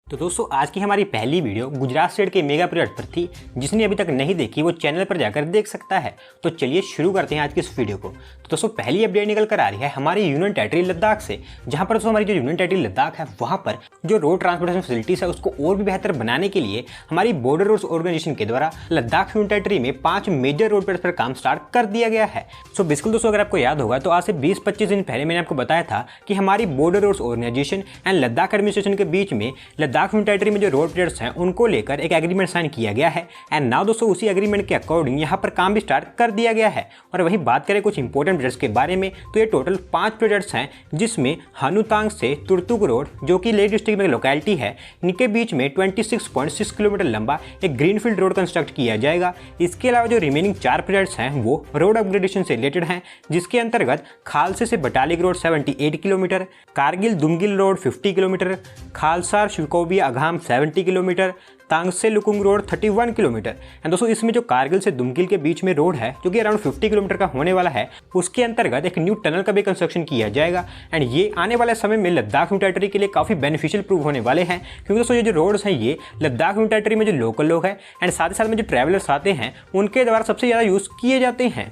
तो दोस्तों आज की हमारी पहली वीडियो गुजरात स्टेट के मेगा प्रोजेक्ट पर थी। जिसने अभी तक नहीं देखी वो चैनल पर जाकर देख सकता है। तो चलिए शुरू करते हैं आज की इस वीडियो को। तो दोस्तों पहली अपडेट निकल कर आ रही है हमारी यूनियन टेरिटरी लद्दाख से, जहां पर दोस्तों हमारी जो यूनियन टेरिटरी लद्दाख है वहां पर जो रोड ट्रांसपोर्टेशन फैसिलिटीज है उसको और भी बेहतर बनाने के लिए हमारी बॉर्डर रोड्स ऑर्गेनाइजेशन के द्वारा लद्दाख यूनियन टेरिटरी में 5 मेजर रोड पर काम स्टार्ट कर दिया गया है। सो बिल्कुल दोस्तों अगर आपको याद होगा तो आज से 20-25 दिन पहले मैंने आपको बताया था कि हमारी border roads organisation and Ladakh administration के बीच में लद्दाख यूनियन टेरिटरी में जो रोड प्रोजेक्ट्स हैं उनको लेकर एक एग्रीमेंट साइन किया गया है। एंड नाउ दोस्तों उसी एग्रीमेंट के अकॉर्डिंग यहाँ पर काम भी स्टार्ट कर दिया गया है। और वहीं बात करें कुछ इंपॉर्टेंट प्रोजेक्ट्स के बारे में तो ये टोटल 5 प्रोजेक्ट्स हैं, जिसमें हानुतांग से तुर्तुक रोड जो कि लेह डिस्ट्रिक्ट में लोकेलिटी है, इनके बीच में 26.6 किलोमीटर लंबा एक ग्रीनफील्ड रोड कंस्ट्रक्ट किया जाएगा। इसके अलावा जो रिमेनिंग 4 प्रोजेक्ट्स हैं वो रोड अपग्रेडेशन से रिलेटेड हैं, जिसके अंतर्गत खालसे से Batalik road 78 kilometre, Kargil Dumgil road 50 kilometre, Khalsar शिवकोबिया Agham 70 kilometre, Tangtse Lukung road 31 kilometre. And दोस्तों इसमें जो कारगिल से दुमगिल के बीच में रोड है जो कि अराउंड 50 किलोमीटर का होने वाला है, उसके अंतर्गत एक न्यू टनल का भी कंस्ट्रक्शन किया जाएगा। एंड ये आने वाले समय में लद्दाख यूनियन टेरिटरी के लिए काफ़ी बेनिफिशियल प्रूव होने वाले हैं, क्योंकि दोस्तों ये जो रोड्स हैं ये लद्दाख यूनियन टेरिटरी में जो लोकल लोग हैं एंड साथ ही साथ में जो ट्रैवलर्स आते हैं उनके द्वारा सबसे ज़्यादा यूज़ किए जाते हैं।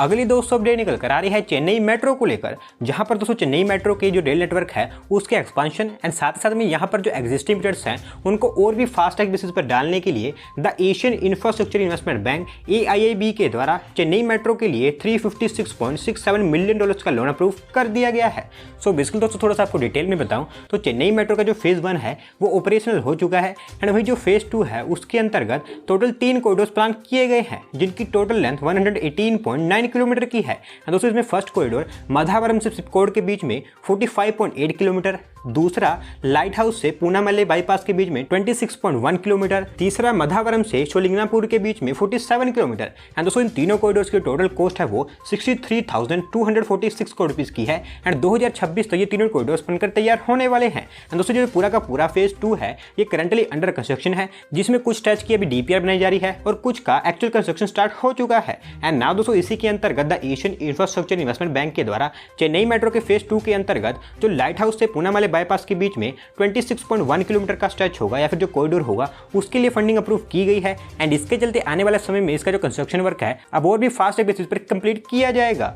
अगली दोस्तों अपडेट निकल कर आ रही है चेन्नई मेट्रो को लेकर, जहां पर दोस्तों चेन्नई मेट्रो के जो रेल नेटवर्क है उसके एक्सपांशन एंड साथ ही साथ में यहां पर जो एग्जिस्टिंग प्रोजेक्ट्स हैं उनको और भी फास्ट ट्रैक बेसिस पर डालने के लिए the Asian infrastructure investment bank AIIB के द्वारा चेन्नई मेट्रो के लिए $356.67 मिलियन का लोन अप्रूव कर दिया गया है। सो बेसिकली दोस्तों थोड़ा सा आपको डिटेल में बताऊं तो चेन्नई मेट्रो का जो फेज़ 1 है वो ऑपरेशनल हो चुका है। एंड वही जो फेज़ 2 है उसके अंतर्गत टोटल 3 कॉरिडोर्स प्लान किए गए हैं, जिनकी टोटल लेंथ 118.9 किलोमीटर की है। दोस्तों इसमें फर्स्ट कॉरिडोर मधावरम से सिपकोड के बीच में 45.8 किलोमीटर, दूसरा लाइट हाउस से पूनामल्ले बाईपास के बीच में 26.1 किलोमीटर, तीसरा मधावरम से शोलिंगनापुर के बीच में 47 किलोमीटर। एंड दोस्तों इन तीनों कॉरिडोर्स की टोटल कॉस्ट है वो 63,246 करोड़ रुपीस की है। एंड 2026 तक ये तीनों कॉरिडोर्स बनकर तैयार होने वाले हैं। एंड दोस्तों जो पूरा का पूरा फेज 2 है ये करंटली अंडर कंस्ट्रक्शन है, जिसमें कुछ स्ट्रेच की अभी DPR बनाई जा रही है और कुछ का एक्चुअल कंस्ट्रक्शन स्टार्ट हो चुका है। एंड नाउ दोस्तों इसी के अंतर्गत the Asian infrastructure investment bank के द्वारा चेन्नई मेट्रो के फेज 2 के अंतर्गत जो लाइट हाउस से पूनामल्ले बाईपास के बीच में 26.1 किलोमीटर का स्ट्रेच होगा या फिर जो कॉरिडोर होगा उसके लिए फंडिंग अप्रूव की गई है। एंड इसके चलते आने वाले समय में इसका जो कंस्ट्रक्शन वर्क है अब और भी फास्ट बेसिस पर कंप्लीट किया जाएगा।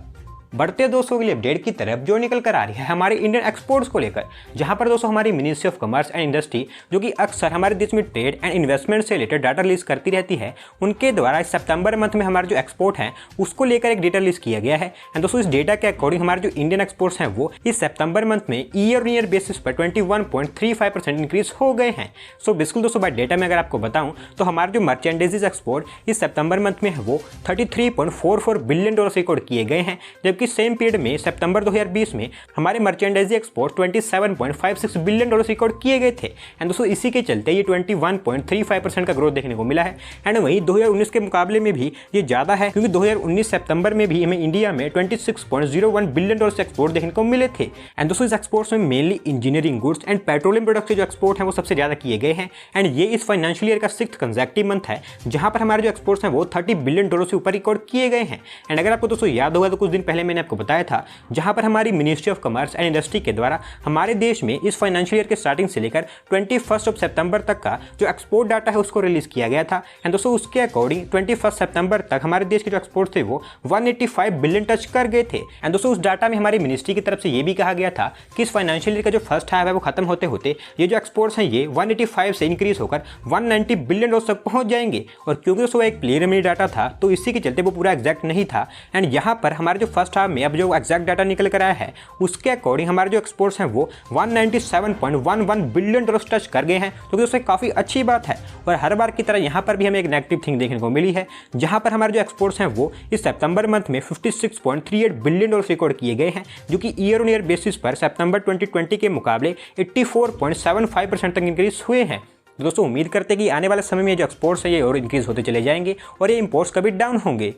बढ़ते दोस्तों अगली अपडेट की तरफ जो निकल कर आ रही है हमारे इंडियन एक्सपोर्ट्स को लेकर, जहां पर दोस्तों हमारी ministry of commerce and industry जो कि अक्सर हमारे देश में ट्रेड एंड इन्वेस्टमेंट से रिलेटेड डाटा रिलीज करती रहती है, उनके द्वारा इस सितंबर मंथ में हमारे जो एक्सपोर्ट हैं उसको लेकर एक डेटा रिलीज किया गया है। एंड दोस्तों इस डेटा के अकॉर्डिंग हमारे जो इंडियन एक्सपोर्ट्स हैं वो इस सितंबर मंथ में ईयर ऑन ईयर बेसिस पर 21.35% इंक्रीज हो गए हैं। सो बिल्कुल दोस्तों बाय डेटा में अगर आपको बताऊं तो हमारे जो मर्चेंडाइजेज एक्सपोर्ट इस सितंबर मंथ में है वो $33.44 बिलियन रिकॉर्ड किए गए हैं, जबकि सेम पीरियड में सितंबर 2020 में हमारे मर्चेंडाइज एक्सपोर्ट 27.56 बिलियन रिकॉर्ड किए गए थे। एंड दोस्तों इसी के चलते ये 21.35% का ग्रोथ देखने को मिला है। एंड वहीं 2019 के मुकाबले में भी ये ज़्यादा है, क्योंकि 2019 सितंबर में भी हमें इंडिया में 26.01 बिलियन एक्सपोर्ट देखने को मिले थे। एंड दोस्तों इस एक्सपोर्ट्स में mainly engineering goods and petroleum products के जो एक्सपोर्ट हैं वो सबसे ज़्यादा किए गए हैं। एंड ये इस फाइनेंशियल ईयर का 6th कंसेक्टिव मंथ है जहां पर हमारे जो एक्सपोर्ट्स हैं वो $30 बिलियन से ऊपर रिकॉर्ड किए गए हैं। एंड अगर आपको दोस्तों याद होगा तो कुछ दिन पहले मैंने आपको बताया था जहां पर हमारी ministry of commerce and industry के द्वारा हमारे देश में इस फाइनेंशियल ईयर के स्टार्टिंग से लेकर 21 सितंबर तक का जो एक्सपोर्ट डाटा है उसको रिलीज किया गया था। एंड दोस्तों उसके अकॉर्डिंग 21 सितंबर तक हमारे देश के जो एक्सपोर्ट थे वो 185 बिलियन टच कर गए थे। एंड दोस्तों उस डाटा में हमारी मिनिस्ट्री की तरफ से ये भी कहा गया था कि इस फाइनेंशियल ईयर का जो फर्स्ट हाफ है वो खत्म होते होते ये जो एक्सपोर्ट्स हैं ये 185 से इंक्रीज होकर 190 बिलियन तक पहुंच जाएंगे। और क्योंकि दोस्तों एक प्रीलिमिनरी डाटा था तो इसी के चलते वो पूरा एग्जैक्ट नहीं था। एंड यहाँ पर हमारे जो फर्स्ट हाफ में अब जो एग्जैक्ट डाटा निकल कर आया है उसके अकॉर्डिंग हमारे जो एक्सपोर्ट्स हैं वो 197.11 बिलियन टच कर गए हैं, जो कि दोस्तों काफ़ी अच्छी बात है। और हर बार की तरह यहाँ पर भी हमें एक नेगेटिव थिंग देखने को मिली है, जहाँ पर हमारे जो एक्सपोर्ट्स हैं वो इस सितंबर मंथ में 56.38 बिलियन रिकॉर्ड किए गए हैं, जो कि ईयर ऑन ईयर बेसिस पर सितंबर 2020 के मुकाबले 84.75% तक इंक्रीज हुए हैं। दोस्तों उम्मीद करते हैं कि आने वाले समय में जो एक्सपोर्ट्स है ये और इंक्रीज होते चले जाएंगे और ये इंपोर्ट्स कभी डाउन होंगे।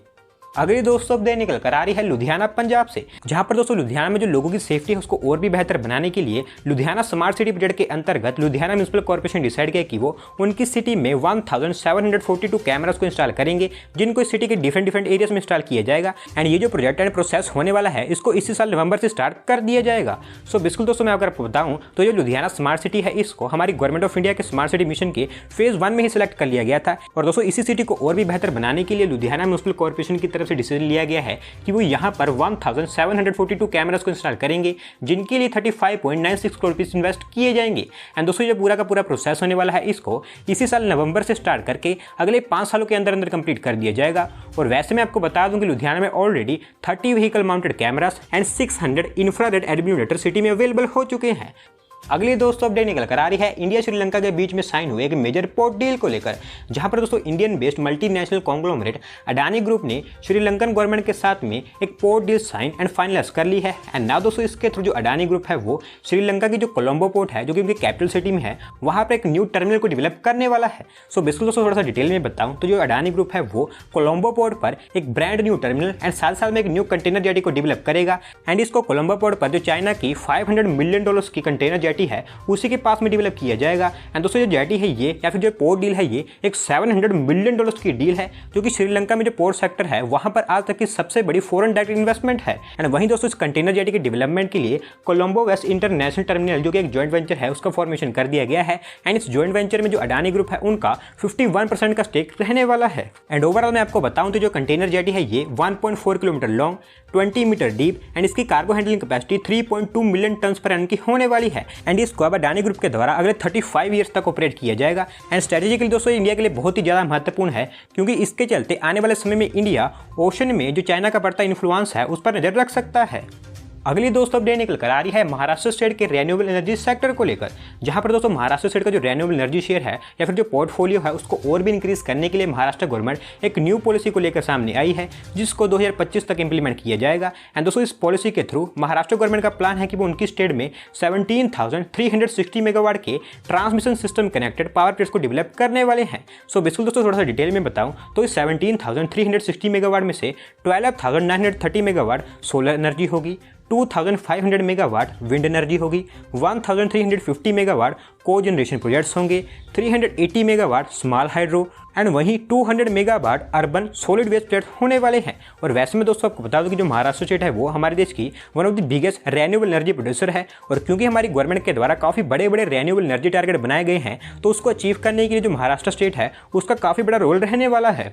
अगली दोस्तों अपडेट निकल कर आ रही है लुधियाना पंजाब से, जहां पर दोस्तों लुधियाना में जो लोगों की सेफ्टी है उसको और भी बेहतर बनाने के लिए लुधियाना स्मार्ट सिटी प्रोजेक्ट के अंतर्गत लुधियाना म्युनिसिपल कॉर्पोरेशन डिसाइड किया कि वो उनकी सिटी में 1742 कैमरास को इंस्टॉल करेंगे, जिनको इस सिटी के डिफरेंट एरियाज में इंस्टॉल किया जाएगा। एंड ये जो प्रोजेक्ट एंड प्रोसेस होने वाला है इसको इसी साल नवंबर से स्टार्ट कर दिया जाएगा। सो बिल्कुल दोस्तों मैं अगर आपको बताऊं तो जो लुधियाना स्मार्ट सिटी है इसको हमारी गवर्नमेंट ऑफ इंडिया के स्मार्ट सिटी मिशन के फेज 1 में ही सिलेक्ट कर लिया गया था। और दोस्तों इसी सिटी को और भी बेहतर बनाने के लिए लुधियाना म्युनिसिपल कॉर्पोरेशन की तरफ से डिसीजन लिया गया है कि वो यहां पर 1742 कैमरास को इंस्टॉल करेंगे, जिनके लिए 35.96 करोड़ रुपीस इन्वेस्ट किए जाएंगे। एंड दोस्तों जो पूरा का पूरा प्रोसेस होने वाला है इसको इसी साल नवंबर से स्टार्ट करके अगले 5 सालों के अंदर अंदर कंप्लीट कर दिया जाएगा। और वैसे मैं आपको बता दूं कि लुधियाना में already 30 vehicle mounted cameras and 600 infrared illuminator city में अवेलेबल हो चुके हैं। अगली दोस्तों अपडेट निकल कर आ रही है इंडिया श्रीलंका के बीच में साइन हुए एक मेजर पोर्ट डील को लेकर, जहां पर दोस्तों Indian based multinational conglomerate Adani group ने श्रीलंकन गवर्नमेंट के साथ में एक port deal sign and finalise कर ली है। एंड नाउ दोस्तों इसके थ्रू जो अडानी ग्रुप है वो श्रीलंका की जो कोलंबो पोर्ट है जो कि उनकी कैपिटल सिटी में है वहां पर एक न्यू टर्मिनल को डेवलप करने वाला है। सो बिल्कुल दोस्तों थोड़ा सा डिटेल में बताऊं तो जो अडानी ग्रुप है वो कोलंबो पोर्ट पर एक ब्रांड न्यू टर्मिनल एंड साल में एक न्यू कंटेनर जेटी को डेवलप करेगा। एंड इसको कोलंबो पोर्ट पर जो चाइना की $500 मिलियन की कंटेनर जेटी है उसी के पास में डेवलप किया जाएगा। एंड दोस्तों जो जेटी है ये या फिर जो पोर्ट डील है ये एक $700 मिलियन की डील है, जो कि श्रीलंका में जो पोर्ट सेक्टर है वहां पर आज तक की सबसे बड़ी फॉरेन डायरेक्ट इन्वेस्टमेंट है। एंड वहीं दोस्तों इस कंटेनर जेटी के डेवलपमेंट के लिए कोलंबो वेस्ट इंटरनेशनल टर्मिनल जो कि एक जॉइंट वेंचर है उसका फॉर्मेशन कर दिया गया है। एंड इस जॉइंट वेंचर में जो अडानी ग्रुप है उनका 51% का स्टेक रहने वाला है। एंड ओवरऑल मैं आपको बताऊं तो जो कंटेनर जेटी है ये 1.4 kilometre long, 20 metre deep and इसकी cargo handling capacity 3.2 million ton per annum की होने वाली है। एंड इसको अब अडानी ग्रुप के द्वारा अगले 35 ईयर्स तक ऑपरेट किया जाएगा। एंड स्ट्रेटेजिकली दोस्तों इंडिया के लिए बहुत ही ज़्यादा महत्वपूर्ण है, क्योंकि इसके चलते आने वाले समय में इंडिया ओशन में जो चाइना का बढ़ता इन्फ्लुएंस है उस पर नजर रख सकता है। अगली दोस्तों अपडेट निकल कर आ रही है महाराष्ट्र स्टेट के रिन्यूएबल एनर्जी सेक्टर को लेकर, जहां पर दोस्तों महाराष्ट्र स्टेट का जो रिन्यूएबल एनर्जी शेयर है या फिर जो पोर्टफोलियो है उसको और भी इंक्रीज करने के लिए महाराष्ट्र गवर्नमेंट एक न्यू पॉलिसी को लेकर सामने आई है, जिसको 2025 तक इंप्लीमेंट किया जाएगा। एंड दोस्तों इस पॉलिसी के थ्रू महाराष्ट्र गवर्नमेंट का प्लान है कि वो उनकी स्टेट में 17,360 मेगावाट के transmission system connected power plates को डेवलप करने वाले हैं। सो बिल्कुल दोस्तों थोड़ा सा डिटेल में बताऊं तो इस 17,360 मेगावाट में से 12,930 मेगावाट सोलर एनर्जी होगी, 2,500 मेगावाट विंड एनर्जी होगी, 1,350 मेगावाट को जनरेशन प्रोजेक्ट्स होंगे, 380 मेगावाट स्मॉल हाइड्रो एंड वहीं 200 megawatt urban solid waste plate होने वाले हैं। और वैसे में दोस्तों आपको बता दूं कि जो महाराष्ट्र स्टेट है वो हमारे देश की one of the biggest renewable energy producer है। और क्योंकि हमारी गवर्नमेंट के द्वारा काफ़ी बड़े बड़े रिन्यूएबल एनर्जी टारगेट बनाए गए हैं तो उसको अचीव करने के लिए जो महाराष्ट्र स्टेट है उसका काफ़ी बड़ा रोल रहने वाला है।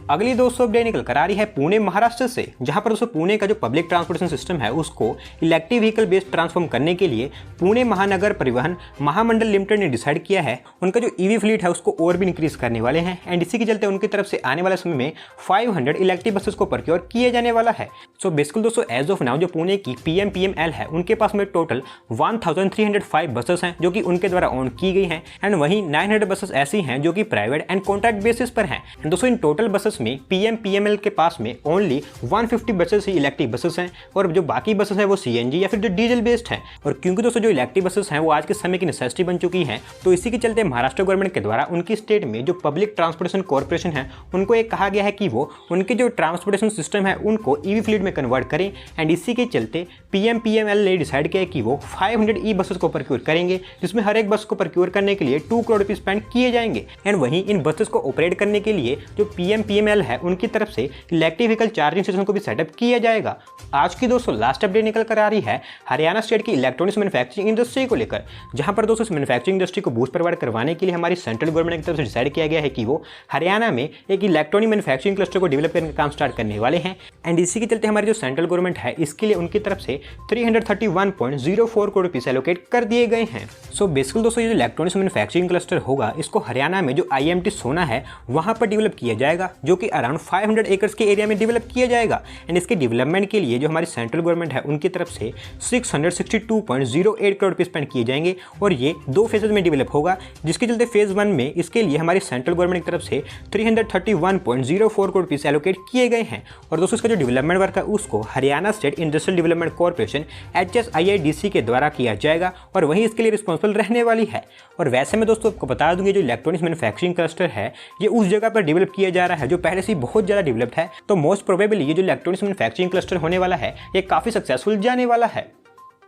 अगली दोस्तों अपडेट निकल कर आ रही है पुणे महाराष्ट्र से, जहां पर दोस्तों पुणे का जो पब्लिक ट्रांसपोर्टेशन सिस्टम है उसको इलेक्ट्रिक व्हीकल बेस्ड ट्रांसफॉर्म करने के लिए पुणे महानगर परिवहन महामंडल लिमिटेड ने डिसाइड किया है उनका जो ईवी फ्लीट है उसको और भी इंक्रीज करने वाले हैं। एंड इसी के चलते उनकी तरफ से आने वाले समय में 500 इलेक्ट्रिक बसेस को प्रोक्योर किए जाने वाला है। सो बेसिकली दोस्तों एज ऑफ नाउ जो पुणे की PMPML है उनके पास में टोटल 1305 बसेस हैं जो कि उनके द्वारा ऑन की गई हैं। एंड वहीं 900 बसेस ऐसी हैं जो कि प्राइवेट एंड कॉन्ट्रैक्ट बेसिस पर हैं। एंड दोस्तों इन टोटल बसेस में PMPML के पास में ओनली 150 बसेस ही इलेक्ट्रिक बसेस हैं और जो बाकी बसेस हैं वो CNG या फिर जो डीजल बेस्ड हैं। और क्योंकि दोस्तों जो इलेक्ट्रिक बसेस हैं वो आज के समय की नेसेसिटी बन चुकी हैं, तो इसी के चलते महाराष्ट्र गवर्नमेंट के द्वारा उनकी स्टेट में जो पब्लिक ट्रांसपोर्टेशन कॉर्पोरेशन है उनको एक कहा गया है कि वो उनके जो ट्रांसपोर्टेशन सिस्टम है उनको ईवी फ्लीट में कन्वर्ट करें। एंड इसी के चलते PMPML ने डिसाइड किया कि वो 500 ई बसेस को प्रोक्योर करेंगे, जिसमें हर एक बस को प्रोक्योर करने के लिए 2 करोड़ रुपये स्पेंड किए जाएंगे। एंड वहीं इन बसेस को ऑपरेट करने के लिए जो PMPML है उनकी तरफ से इलेक्ट्रिक व्हीकल चार्जिंग स्टेशन को भी सेटअप किया जाएगा। आज की दोस्तों लास्ट अपडेट निकल कर आ रही है हरियाणा स्टेट की इलेक्ट्रॉनिक्स मैन्युफैक्चरिंग इंडस्ट्री को लेकर, जहां पर दोस्तों इस मैन्युफैक्चरिंग इंडस्ट्री को बूस्ट प्रोवाइड करवाने के लिए हमारी सेंट्रल गवर्नमेंट की तरफ से डिसाइड किया गया है कि वो हरियाणा में एक इलेक्ट्रॉनिक मैन्युफैक्चरिंग क्लस्टर को डेवलप करने का काम स्टार्ट करने वाले हैं। एंड इसी के चलते हमारी जो सेंट्रल गवर्नमेंट है इसके लिए उनकी तरफ से 331.04 करोड़ रुपीस एलोकेट कर दिए गए हैं। सो बेसिकली दोस्तों ये जो इलेक्ट्रॉनिक्स मैन्युफैक्चरिंग क्लस्टर होगा इसको हरियाणा में जो IMT सोना है वहां पर डेवलप किया जाएगा, जो कि अराउंड 500 एकर्स के एरिया में डेवलप किया जाएगा। एंड इसके डेवलपमेंट के लिए जो हमारी सेंट्रल गवर्नमेंट है उनकी तरफ से 662.08 करोड़ रुपये स्पेंड किए जाएंगे और ये 2 फेजेज में डेवलप होगा, जिसके चलते फेज 1 में इसके लिए हमारी सेंट्रल गवर्नमेंट की तरफ से 331.04 करोड़ रुपीस एलोकेट किए गए हैं। और दोस्तों इसका जो डेवलपमेंट वर्क है उसको Haryana state industrial development corporation HSIIDC के द्वारा किया जाएगा और वहीं इसके लिए रिस्पॉन्सिबल रहने वाली है। और वैसे में दोस्तों आपको बता दूंगी जो इलेक्ट्रॉनिक्स मैन्युफैक्चरिंग क्लस्टर है ये उस जगह पर डेवलप किया जा रहा है जो पहले से ही बहुत ज़्यादा डेवलप्ड है, तो मोस्ट प्रोबेबली ये जो इलेक्ट्रॉनिक्स मैन्युफैक्चरिंग क्लस्टर होने वाला है ये काफ़ी सक्सेसफुल जाने वाला है।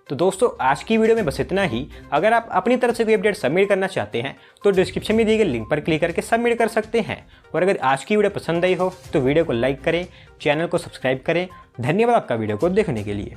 तो दोस्तों आज की वीडियो में बस इतना ही। अगर आप अपनी तरफ से कोई अपडेट सबमिट करना चाहते हैं तो डिस्क्रिप्शन में दिए गए लिंक पर क्लिक करके सबमिट कर सकते हैं। और अगर आज की वीडियो पसंद आई हो तो वीडियो को लाइक करें, चैनल को सब्सक्राइब करें। धन्यवाद आपका वीडियो को देखने के लिए।